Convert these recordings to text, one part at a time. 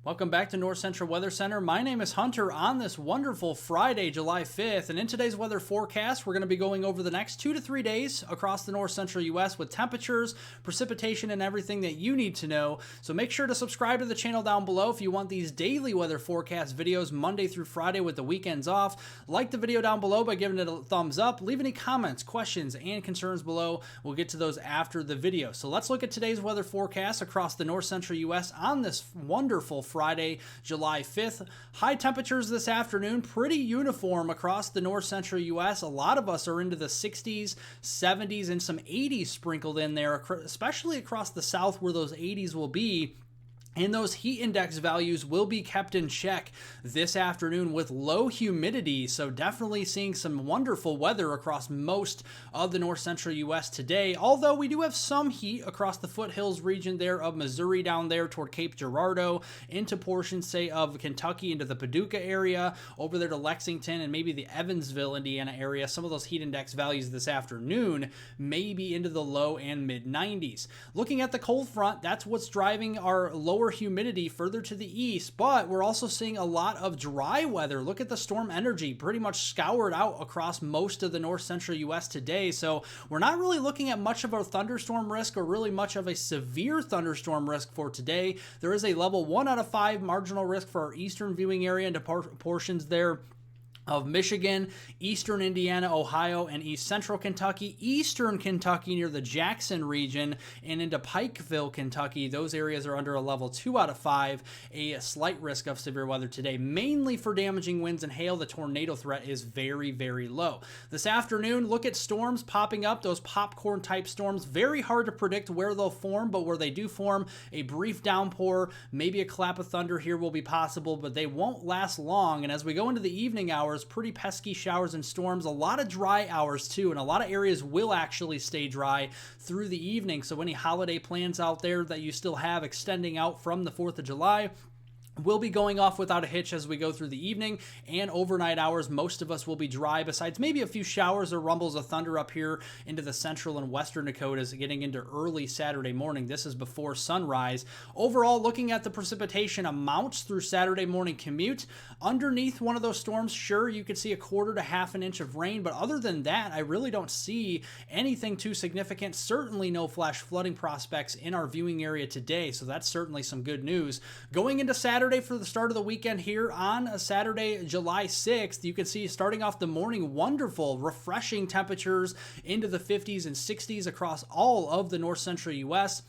Welcome back to North Central Weather Center. My name is Hunter on this wonderful Friday, July 5th. And in today's weather forecast, we're going to be going over the next 2 to 3 days across the North Central U.S. with temperatures, precipitation, and everything that you need to know. So make sure to subscribe to the channel down below if you want these daily weather forecast videos Monday through Friday with the weekends off. Like the video down below by giving it a thumbs up. Leave any comments, questions, and concerns below. We'll get to those after the video. So let's look at today's weather forecast across the North Central U.S. on this wonderful Friday, July 5th. High temperatures this afternoon, pretty uniform across the North Central U.S. A lot of us are into the 60s, 70s, and some 80s sprinkled in there, especially across the south where those 80s will be. And those heat index values will be kept in check this afternoon with low humidity. So definitely seeing some wonderful weather across most of the North Central U.S. today. Although we do have some heat across the foothills region there of Missouri down there toward Cape Girardeau, into portions, say, of Kentucky, into the Paducah area, over there to Lexington and maybe the Evansville, Indiana area. Some of those heat index values this afternoon may be into the low and mid 90s. Looking at the cold front, that's what's driving our lower humidity further to the east, but we're also seeing a lot of dry weather. Look at the storm energy pretty much scoured out across most of the North Central U.S. today, so we're not really looking at much of a thunderstorm risk or really much of a severe thunderstorm risk for today. There is a level 1 out of 5 marginal risk for our eastern viewing area into portions there of Michigan, eastern Indiana, Ohio, and east central Kentucky, eastern Kentucky near the Jackson region, and into Pikeville, Kentucky. Those areas are under a level 2 out of 5, a slight risk of severe weather today. Mainly for damaging winds and hail, the tornado threat is very, very low. This afternoon, look at storms popping up, those popcorn type storms. Very hard to predict where they'll form, but where they do form, a brief downpour, maybe a clap of thunder here will be possible, but they won't last long. And as we go into the evening hours, pretty pesky showers and storms, a lot of dry hours too, and a lot of areas will actually stay dry through the evening. So any holiday plans out there that you still have extending out from the 4th of July will be going off without a hitch as we go through the evening and overnight hours. Most of us will be dry, besides maybe a few showers or rumbles of thunder up here into the central and western Dakotas getting into early Saturday morning. This is before sunrise. Overall, looking at the precipitation amounts through Saturday morning commute, underneath one of those storms, sure, you could see a quarter to half an inch of rain, but other than that, I really don't see anything too significant. Certainly no flash flooding prospects in our viewing area today, so that's certainly some good news. Going into Saturday for the start of the weekend here on a Saturday, July 6th, you can see starting off the morning, wonderful, refreshing temperatures into the 50s and 60s across all of the North Central U.S.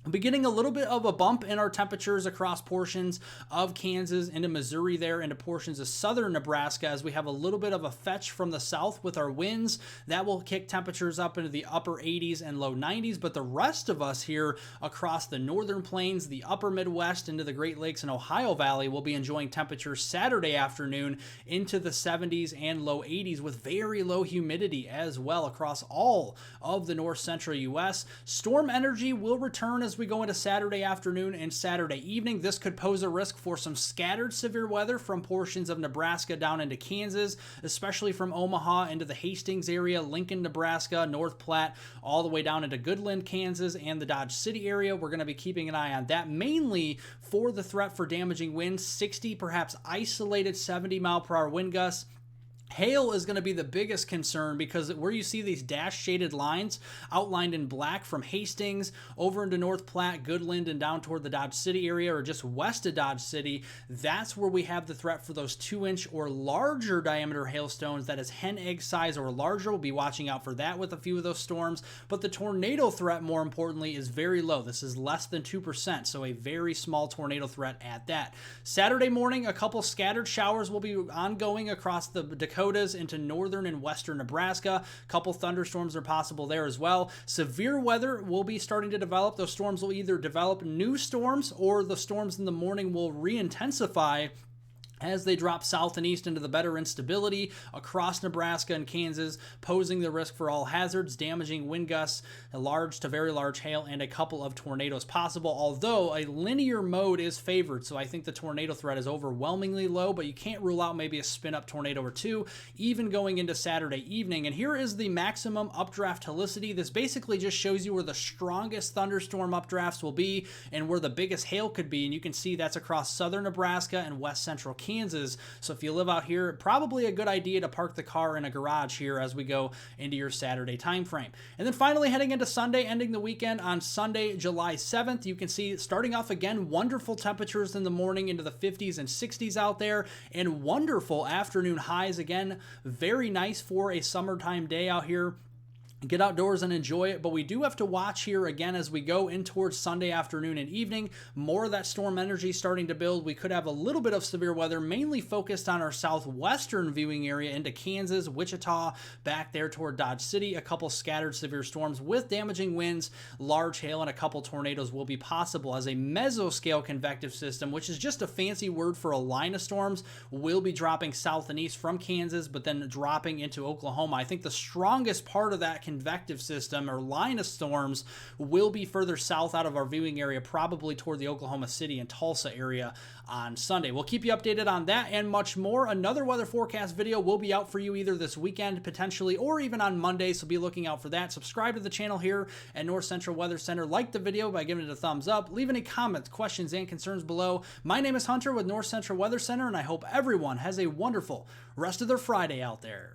Beginning a little bit of a bump in our temperatures across portions of Kansas, into Missouri there, into portions of southern Nebraska, as we have a little bit of a fetch from the south with our winds. That will kick temperatures up into the upper 80s and low 90s, but the rest of us here across the northern plains, the upper Midwest, into the Great Lakes and Ohio Valley will be enjoying temperatures Saturday afternoon into the 70s and low 80s with very low humidity as well across all of the North Central U.S. Storm energy will return as we go into Saturday afternoon and Saturday evening. This could pose a risk for some scattered severe weather from portions of Nebraska down into Kansas, especially from Omaha into the Hastings area, Lincoln, Nebraska, North Platte, all the way down into Goodland, Kansas, and the Dodge City area. We're going to be keeping an eye on that, mainly for the threat for damaging winds, 60, perhaps isolated 70-mile-per-hour wind gusts. Hail is going to be the biggest concern, because where you see these dash shaded lines outlined in black from Hastings over into North Platte, Goodland, and down toward the Dodge City area, or just west of Dodge City, that's where we have the threat for those 2-inch or larger diameter hailstones. That is hen egg size or larger. We'll be watching out for that with a few of those storms. But the tornado threat, more importantly, is very low. This is less than 2%, so a very small tornado threat at that. Saturday morning, a couple scattered showers will be ongoing across the Dakotas into northern and western Nebraska. A couple thunderstorms are possible there as well. Severe weather will be starting to develop. Those storms will either develop new storms, or the storms in the morning will re-intensify as they drop south and east into the better instability across Nebraska and Kansas, posing the risk for all hazards, damaging wind gusts, large to very large hail, and a couple of tornadoes possible, although a linear mode is favored, so I think the tornado threat is overwhelmingly low, but you can't rule out maybe a spin-up tornado or two, even going into Saturday evening. And here is the maximum updraft helicity. This basically just shows you where the strongest thunderstorm updrafts will be and where the biggest hail could be, and you can see that's across southern Nebraska and west central Kansas. So if you live out here, probably a good idea to park the car in a garage here as we go into your Saturday time frame. And then finally heading into Sunday, ending the weekend on Sunday, July 7th, you can see starting off again, wonderful temperatures in the morning into the 50s and 60s out there, and wonderful afternoon highs again. Very nice for a summertime day out here. Get outdoors and enjoy it, but we do have to watch here again as we go in towards Sunday afternoon and evening. More of that storm energy starting to build. We could have a little bit of severe weather, mainly focused on our southwestern viewing area into Kansas, Wichita, back there toward Dodge City. A couple scattered severe storms with damaging winds, large hail, and a couple tornadoes will be possible as a mesoscale convective system, which is just a fancy word for a line of storms, will be dropping south and east from Kansas, but then dropping into Oklahoma. I think the strongest part of that convective system or line of storms will be further south out of our viewing area, probably toward the Oklahoma City and Tulsa area on Sunday. We'll keep you updated on that and much more. Another weather forecast video will be out for you either this weekend potentially or even on Monday, so be looking out for that. Subscribe to the channel here at North Central Weather Center. Like the video by giving it a thumbs up. Leave any comments, questions, and concerns below. My name is Hunter with North Central Weather Center, and I hope everyone has a wonderful rest of their Friday out there.